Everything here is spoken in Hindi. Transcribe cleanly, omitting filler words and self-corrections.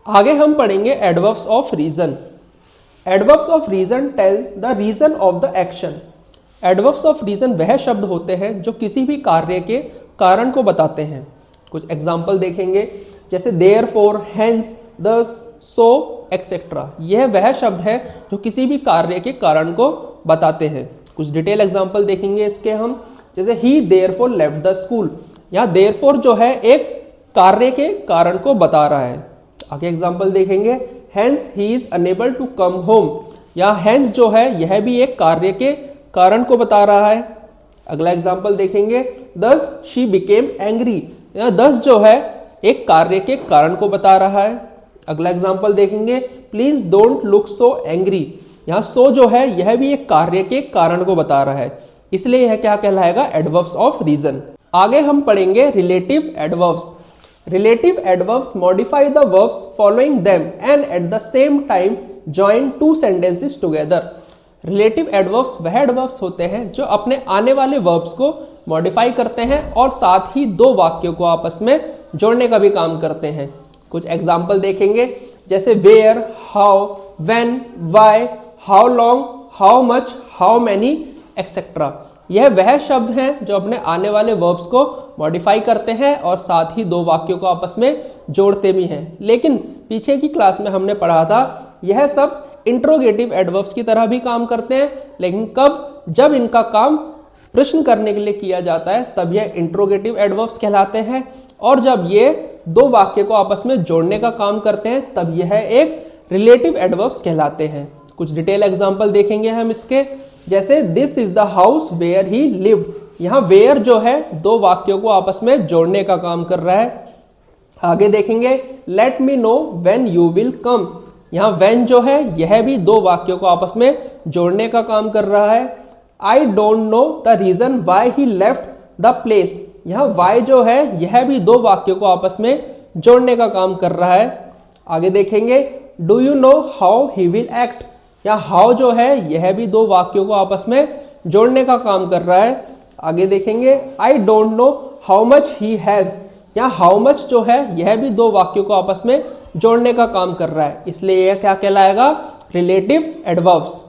आगे हम पढ़ेंगे adverbs of reason. Adverbs of reason tell the reason of the action. Adverbs of reason वह शब्द होते हैं जो किसी भी कार्य के कारण को बताते हैं। कुछ एग्जाम्पल देखेंगे, जैसे देयरफॉर, हेंस, दस, सो, एक्सेट्रा। यह वह शब्द है जो किसी भी कार्य के कारण को बताते हैं। कुछ डिटेल एग्जाम्पल देखेंगे इसके हम, जैसे ही देयरफॉर लेफ्ट द स्कूल। यहाँ देयरफॉर जो है एक कार्य के कारण को बता रहा है। आगे एग्जाम्पल देखेंगे, hence he is unable to come home. यहाँ हेंस जो है यह भी एक कार्य के कारण को बता रहा है। अगला एग्जाम्पल देखेंगे, दस शी बिकेम एंग्री। यहाँ दस जो है एक कार्य के कारण को बता रहा है। अगला एग्जाम्पल देखेंगे, please don't look so angry. यहाँ सो जो है यह भी एक कार्य के कारण को बता रहा है, इसलिए यह क्या कहलाएगा, एडवर्ब्स ऑफ रीजन। आगे हम पढ़ेंगे relative adverbs. Relative adverbs modify the verbs following them and at the same time join two sentences together. Relative adverbs वह एडवर्ब्स होते हैं जो अपने आने वाले वर्ब्स को मॉडिफाई करते हैं और साथ ही दो वाक्यों को आपस में जोड़ने का भी काम करते हैं। कुछ एग्जाम्पल देखेंगे, जैसे where, how, when, why, how long, how much, how many, etcetera. यह वह शब्द हैं जो अपने आने वाले वर्ब्स को मॉडिफाई करते हैं और साथ ही दो वाक्यों को आपस में जोड़ते भी हैं। लेकिन पीछे की क्लास में हमने पढ़ा था यह सब इंट्रोगेटिव एडवर्ब्स की तरह भी काम करते हैं, लेकिन कब, जब इनका काम प्रश्न करने के लिए किया जाता है तब यह इंट्रोगेटिव एडवर्ब्स कहलाते हैं, और जब ये दो वाक्य को आपस में जोड़ने का काम करते हैं तब यह एक रिलेटिव एडवर्ब्स कहलाते हैं। कुछ डिटेल एग्जांपल देखेंगे हम इसके, जैसे this is the house where he lived. यहाँ वेयर जो है दो वाक्यों को आपस में जोड़ने का काम कर रहा है। आगे देखेंगे, let me know when you will come. यहाँ व्हेन जो है यह भी दो वाक्यों को आपस में जोड़ने का काम कर रहा है। I don't know the reason why he left the place. यहाँ वाई जो है यह भी दो वाक्यों को आपस में जोड़ने का काम कर रहा है। आगे देखेंगे, do you know how he will act. यहाँ हाउ जो है यह भी दो वाक्यों को आपस में जोड़ने का काम कर रहा है। आगे देखेंगे, आई don't know how much he has. यहाँ हाउ मच जो है यह भी दो वाक्यों को आपस में जोड़ने का काम कर रहा है, इसलिए यह क्या कहलाएगा, रिलेटिव एडवर्ब्स।